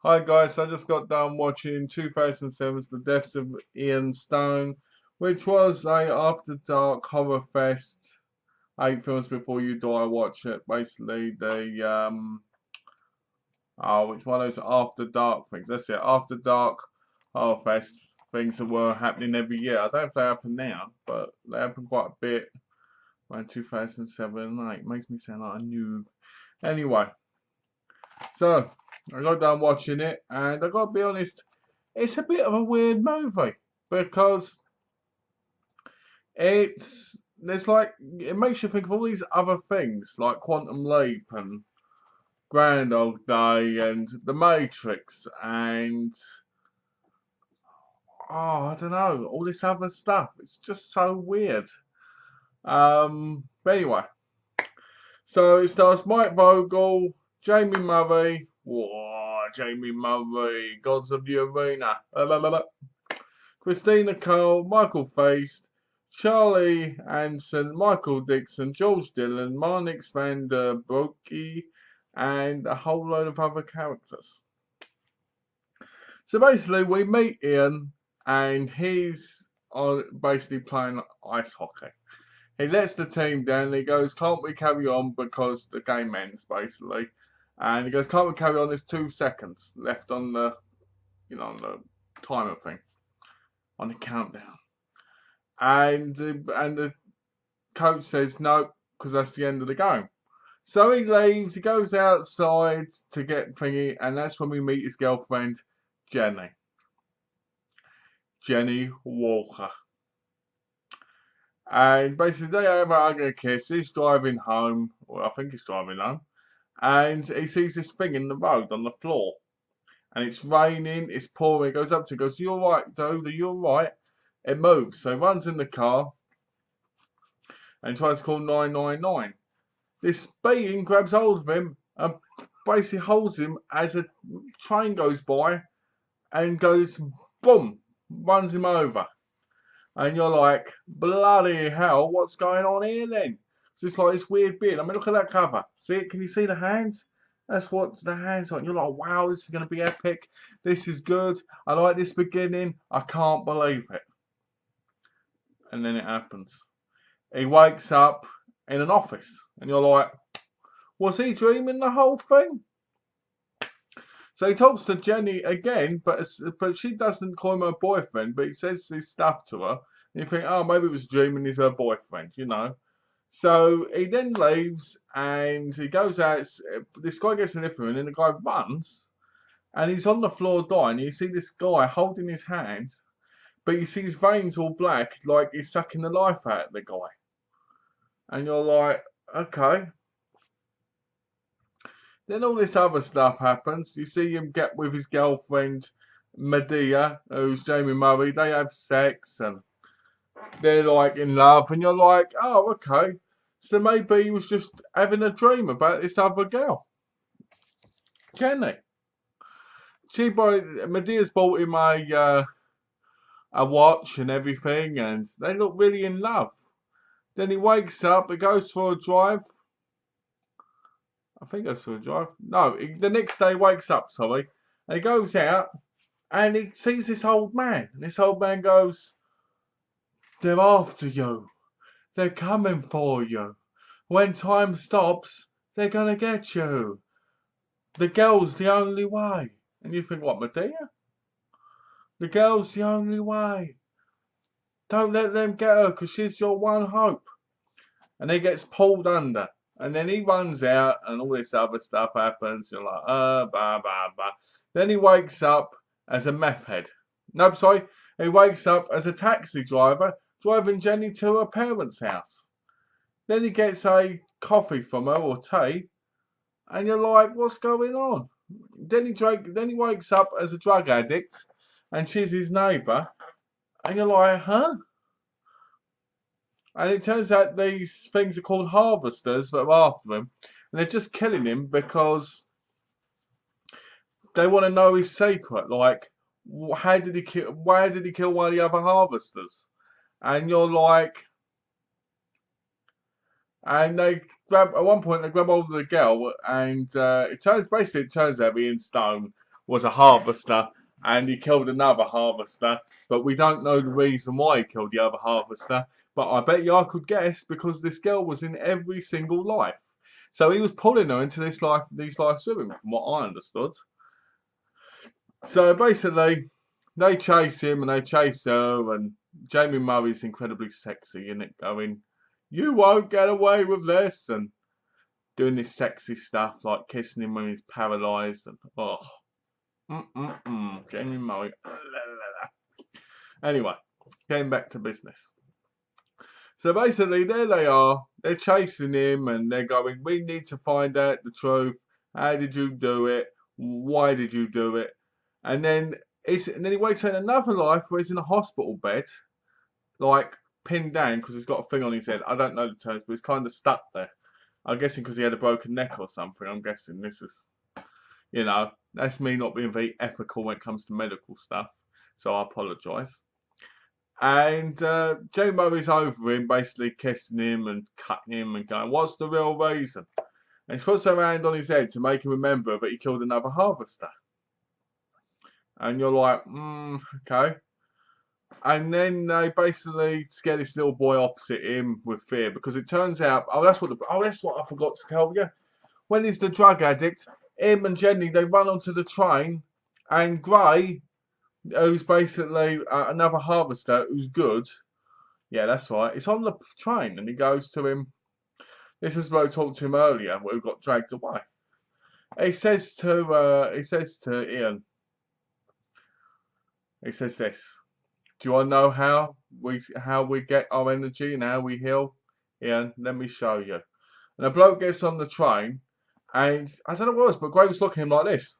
Hi guys, I just got done watching 2007's The Deaths of Ian Stone, which was a After Dark Horror Fest, 8 films before you die. Watch it. Basically, which one of those After Dark things? That's it. After Dark Horror Fest things that were happening every year. I don't know if they happen now, but they happen quite a bit around 2007. Like, makes me sound like a noob. Anyway, so I got done watching it, and I got to be honest, it's a bit of a weird movie because there's like it makes you think of all these other things like Quantum Leap and Groundhog Day and The Matrix and I don't know, all this other stuff. It's just so weird. But anyway, so it stars Mike Vogel, Jamie Murray. Whoa, Jamie Murray, Gods of the Arena. Christina Cole, Michael Feist, Charlie Anson, Michael Dixon, George Dillon, Marnix van der Broeke, and a whole load of other characters. So basically, we meet Ian, and he's basically playing ice hockey. He lets the team down. He goes, "Can't we carry on because the game ends?" Basically, and he goes, "Can't we carry on? There's 2 seconds left on the, on the timer thing, on the countdown." And the coach says no, because that's the end of the game. So he leaves. He goes outside to get thingy, and that's when we meet his girlfriend, Jenny Walker. And basically, they have a hug and a kiss. He's driving home, or I think he's driving home, and he sees this thing in the road on the floor. And it's raining, it's pouring. He goes up to it, goes, "You alright, dude? Are you alright?" It moves. So he runs in the car and tries to call 999. This being grabs hold of him and basically holds him as a train goes by and goes, boom, runs him over. And you're like, bloody hell, what's going on here then? It's just like this weird bit. I mean, look at that cover. See it? Can you see the hands? That's what the hands are. You're like, wow, this is going to be epic. This is good. I like this beginning. I can't believe it. And then it happens. He wakes up in an office. And you're like, was he dreaming the whole thing? So he talks to Jenny again, but she doesn't call him her boyfriend, but he says this stuff to her. And you think, oh, maybe it was dreaming he's her boyfriend, So he then leaves and he goes out. This guy gets an info and then the guy runs and he's on the floor dying. You see this guy holding his hand, but you see his veins all black, like he's sucking the life out of the guy. And you're like, okay. Then all this other stuff happens. You see him get with his girlfriend, Medea, who's Jamie Murray. They have sex and they're like in love. And you're like, oh, okay. So maybe he was just having a dream about this other girl, Jenny. Medea's bought him a watch and everything, and they look really in love. Then he wakes up, he goes for a drive. I think that's for a drive. No, the next day he wakes up, and he goes out and he sees this old man. And this old man goes, "They're after you. They're coming for you. When time stops, they're going to get you. The girl's the only way." And you think, what, Medea? The girl's the only way. Don't let them get her because she's your one hope. And he gets pulled under. And then he runs out and all this other stuff happens. You're like, blah, blah, blah. Then he wakes up as a meth head. No, sorry. He wakes up as a taxi driver driving Jenny to her parents' house. Then he gets a coffee from her or tea. And you're like, what's going on? Then he wakes up as a drug addict and she's his neighbour. And you're like, huh? And it turns out these things are called harvesters that are after him. And they're just killing him because they want to know his secret. Like, why did he kill one of the other harvesters? And you're like, and at one point they grab hold of the girl, and it turns out Ian Stone was a harvester, and he killed another harvester, but we don't know the reason why he killed the other harvester. But I bet you I could guess, because this girl was in every single life. So he was pulling her into these lives with him, from what I understood. So basically, they chase him and they chase her, and Jamie Murray's incredibly sexy in it, going, "You won't get away with this," and doing this sexy stuff like kissing him when he's paralysed, and Jamie Murray. Anyway, getting back to business. So basically, there they are. They're chasing him, and they're going, "We need to find out the truth. How did you do it? Why did you do it?" And then he wakes up in another life where he's in a hospital bed, like pinned down because he's got a thing on his head. I don't know the terms, but he's kind of stuck there. I'm guessing because he had a broken neck or something. I'm guessing this is, that's me not being very ethical when it comes to medical stuff. So I apologise. And Joe Murray's over him, basically kissing him and cutting him and going, "What's the real reason?" And he puts her hand on his head to make him remember that he killed another harvester. And you're like, okay. And then they basically scare this little boy opposite him with fear, because it turns out, that's what I forgot to tell you. When he's the drug addict, him and Jenny, they run onto the train, and Gray, who's basically another harvester who's good, yeah, that's right, it's on the train, and he goes to him. This is what I talked to him earlier, where he got dragged away. He says to Ian, he says this: "Do you want to know how we get our energy and how we heal? Ian, let me show you." And the bloke gets on the train, and I don't know what it was, but Gray was looking at him like this.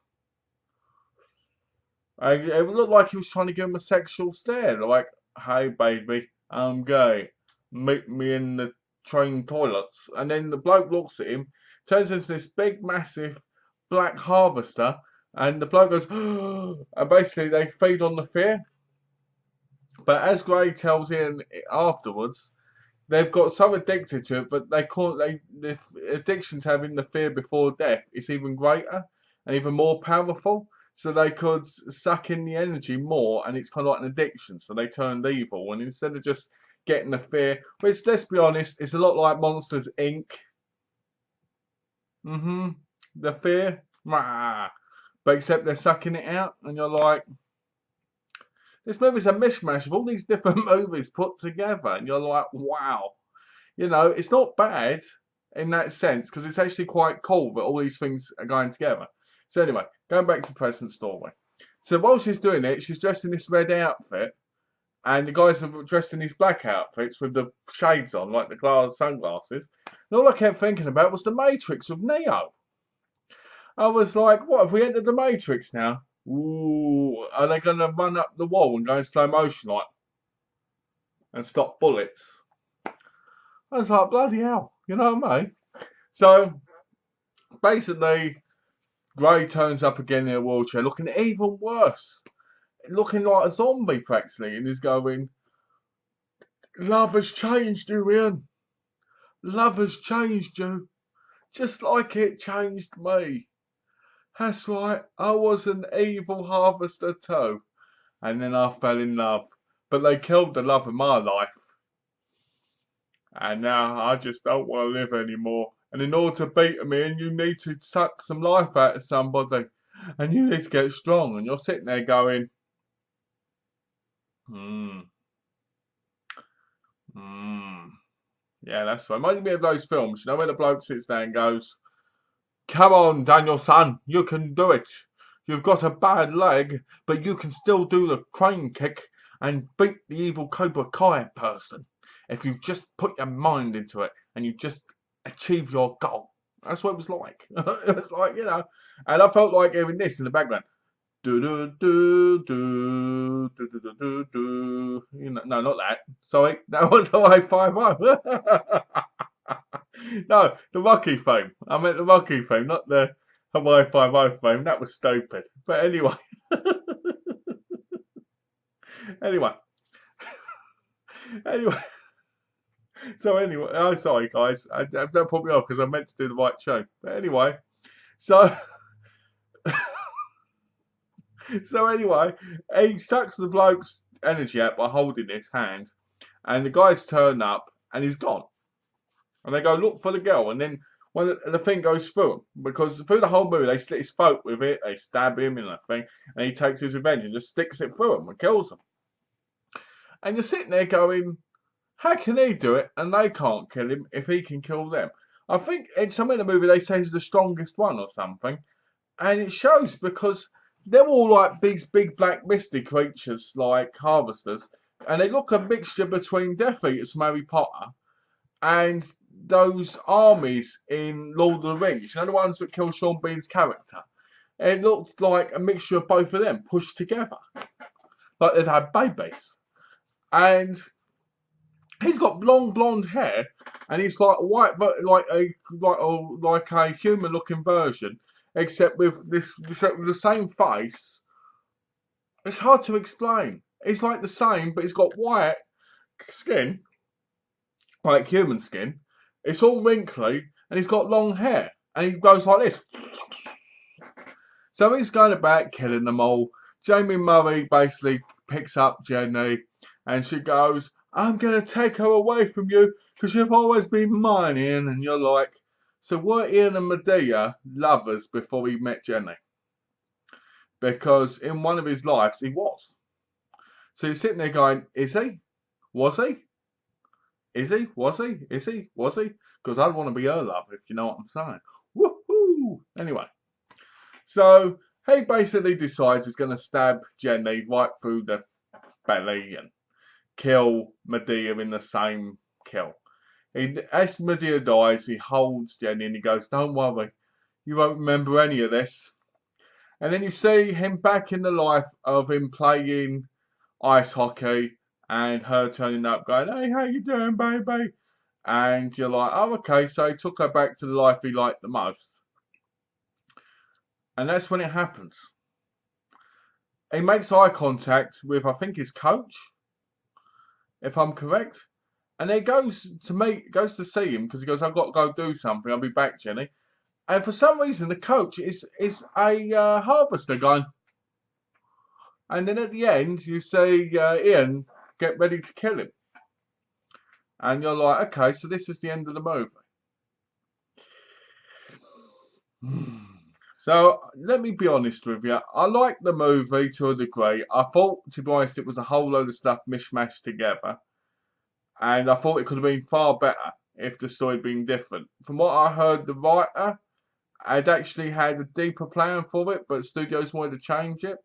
And it looked like he was trying to give him a sexual stare, like, "Hey baby, I'm gay. Meet me in the train toilets." And then the bloke looks at him, turns into this big, massive black harvester, and the bloke goes, and basically they feed on the fear. But as Gray tells Ian afterwards, they've got so addicted to it, but the addiction's having the fear before death. It's even greater and even more powerful. So they could suck in the energy more, and it's kind of like an addiction. So they turned evil, and instead of just getting the fear, which, let's be honest, it's a lot like Monsters Inc. The fear, but except they're sucking it out, and you're like, this movie's a mishmash of all these different movies put together, and you're like, wow. It's not bad in that sense, because it's actually quite cool that all these things are going together. So anyway, going back to the present story. So while she's doing it, she's dressed in this red outfit, and the guys are dressed in these black outfits with the shades on, like the sunglasses. And all I kept thinking about was the Matrix with Neo. I was like, what, have we entered the Matrix now? Ooh, are they going to run up the wall and go in slow motion, like, and stop bullets? I was like, bloody hell, you know what I mean? So, basically, Gray turns up again in a wheelchair, looking even worse. Looking like a zombie, practically, and he's going, "Love has changed you, Ian. Love has changed you. Just like it changed me. That's right, I was an evil harvester too. And then I fell in love. But they killed the love of my life. And now I just don't want to live anymore. And in order to beat me, and you need to suck some life out of somebody. And you need to get strong." And you're sitting there going, yeah, that's right. Reminds me of those films, where the bloke sits there and goes, "Come on, Daniel son, you can do it. You've got a bad leg, but you can still do the crane kick and beat the evil Cobra Kai person if you just put your mind into it and you just achieve your goal." That's what it was like. It was like, and I felt like hearing this in the background. Do do do do do do do do. No, not that. Sorry, that was Hawaii 5-0. No, the Rocky theme. I meant the Rocky theme, not the Hawaii 5-0 theme. That was stupid. But anyway, anyway. So anyway, oh sorry guys, don't put me off because I meant to do the right show. But anyway, so. So anyway, he sucks the bloke's energy out by holding his hand, and the guys turn up, and he's gone. And they go look for the girl, and then when the thing goes through him, because through the whole movie they slit his throat with it, they stab him in the thing, and he takes his revenge and just sticks it through him and kills him. And you're sitting there going, how can he do it and they can't kill him if he can kill them? I think in some of the movie they say he's the strongest one or something, and it shows because they're all like these big black misty creatures like harvesters, and they look a mixture between Death Eaters from Harry Potter and those armies in Lord of the Rings. You know the ones that kill Sean Bean's character? It looks like a mixture of both of them pushed together, like they'd had babies. And he's got long blonde hair, and he's like white, but like a human-looking version, except with the same face. It's hard to explain. It's like the same, but he's got white skin, like human skin. It's all wrinkly, and he's got long hair, and he goes like this. So he's going about killing them all. Jamie Murray basically picks up Jenny, and she goes, I'm going to take her away from you because you've always been mine, Ian. And you're like, so were Ian and Medea lovers before he met Jenny? Because in one of his lives, he was. So you're sitting there going, is he? Was he? Is he? Was he? Is he? Was he? Because I'd want to be her lover, if you know what I'm saying. Woohoo! Anyway, so he basically decides he's going to stab Jenny right through the belly and kill Medea in the same kill. As Medea dies, he holds Jenny and he goes, don't worry, you won't remember any of this. And then you see him back in the life of him playing ice hockey and her turning up going, hey, how you doing, baby? And you're like, oh, okay, so he took her back to the life he liked the most. And that's when it happens. He makes eye contact with, I think, his coach, if I'm correct. And he goes to see him because he goes, I've got to go do something. I'll be back, Jenny. And for some reason, the coach is a harvester going. And then at the end, you see Ian get ready to kill him. And you're like, okay, so this is the end of the movie. So let me be honest with you. I liked the movie to a degree. I thought, to be honest, it was a whole load of stuff mishmashed together. And I thought it could have been far better if the story had been different. From what I heard, the writer had actually had a deeper plan for it, but studios wanted to change it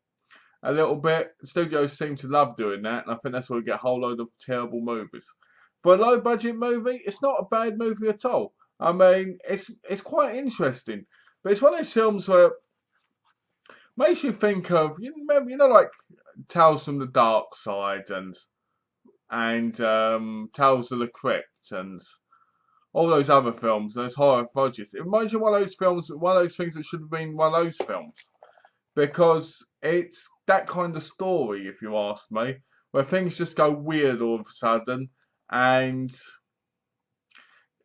a little bit. Studios seem to love doing that, and I think that's why we get a whole load of terrible movies. For a low-budget movie, it's not a bad movie at all. I mean, it's quite interesting, but it's one of those films where makes you think of, you know, like Tales from the Dark Side and Tales of the Crypt and all those other films, those horror fudges. It reminds you of one of those films, one of those things that should have been one of those films. Because it's that kind of story, if you ask me, where things just go weird all of a sudden. And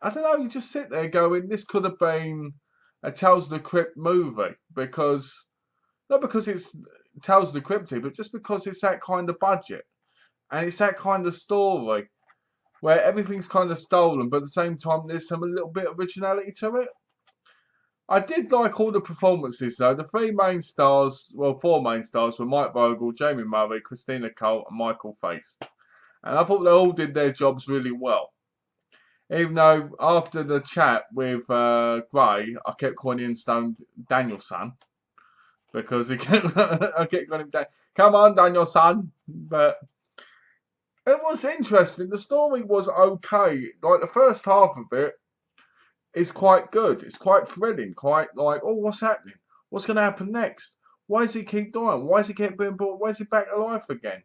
I don't know, you just sit there going, this could have been a Tales of the Crypt movie. Because, not because it's Tales of the Crypt, but just because it's that kind of budget. And it's that kind of story where everything's kind of stolen, but at the same time there's a little bit of originality to it. I did like all the performances though. The four main stars were Mike Vogel, Jamie Murray, Christina Cole and Michael Feist. And I thought they all did their jobs really well. Even though after the chat with Gray, I kept calling him Stone Danielson. Because I kept calling him come on Danielson. But it was interesting. The story was okay. Like the first half of it is quite good. It's quite thrilling. Quite like, oh, what's happening? What's going to happen next? Why does he keep dying? Why does he keep being brought? Why is he back to life again?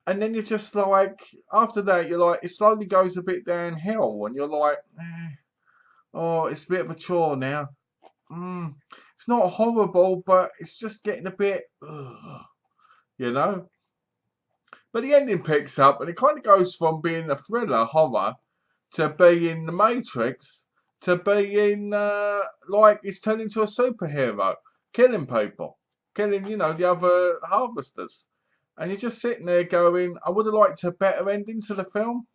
And then you're just like, after that, you're like, it slowly goes a bit downhill, and you're like, oh, it's a bit of a chore now. It's not horrible, but it's just getting a bit, you know. But the ending picks up, and it kind of goes from being a thriller, horror, to being the Matrix, to being like it's turned into a superhero, killing people. killing, you know, the other harvesters. And you're just sitting there going, I would have liked a better ending to the film.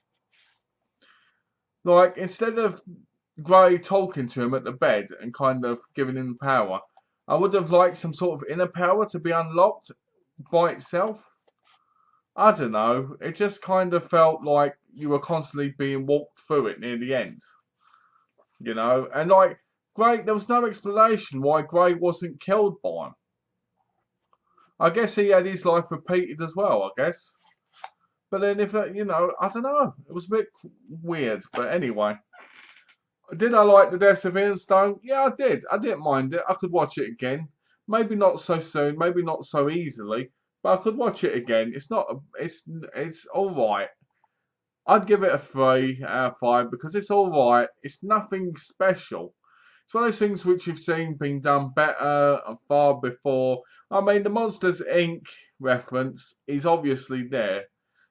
Like, instead of Gray talking to him at the bed and kind of giving him power, I would have liked some sort of inner power to be unlocked by itself. I don't know. It just kind of felt like you were constantly being walked through it near the end. You know? And like, Gray, there was no explanation why Gray wasn't killed by him. I guess he had his life repeated as well, I guess. But then if, you know, I don't know. It was a bit weird. But anyway. Did I like the deaths of Ian Stone? Yeah, I did. I didn't mind it. I could watch it again. Maybe not so soon. Maybe not so easily. But I could watch it again. It's not. It's all right. I'd give it a 3 out of 5 because it's all right. It's nothing special. It's one of those things which you've seen being done better and far before. I mean, the Monsters Inc. reference is obviously there.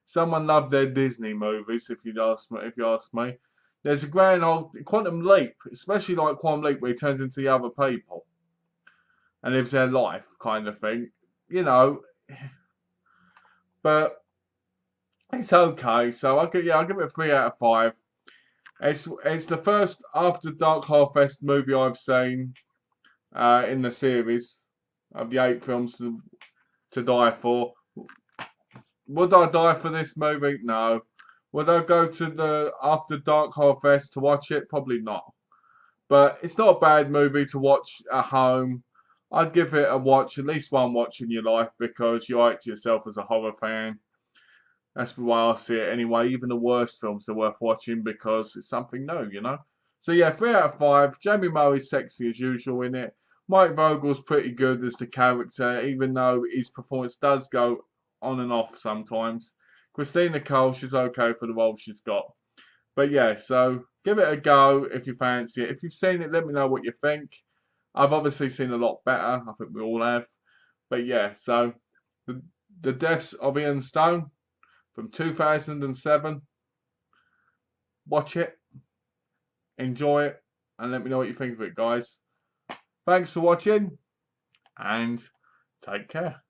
Someone loved their Disney movies, if you ask me. If you ask me. There's a grand old Quantum Leap, especially like Quantum Leap where he turns into the other people and lives their life kind of thing, you know. But it's okay. So I'll give it a 3 out of 5. It's the first After Dark Harvest movie I've seen in the series of the 8 films to die for. Would I die for this movie? No. Would I go to the After Dark Harvest to watch it? Probably not. But it's not a bad movie to watch at home. I'd give it a watch, at least one watch in your life, because you owe it to yourself as a horror fan. That's the way I see it anyway. Even the worst films are worth watching because it's something new, you know. So yeah, 3 out of 5. Jamie Murray's sexy as usual in it. Mike Vogel's pretty good as the character, even though his performance does go on and off sometimes. Christina Cole, she's okay for the role she's got. But yeah, so give it a go if you fancy it. If you've seen it, let me know what you think. I've obviously seen a lot better. I think we all have. But yeah, so the Deaths of Ian Stone from 2007. Watch it, enjoy it, and let me know what you think of it, guys. Thanks for watching, and take care.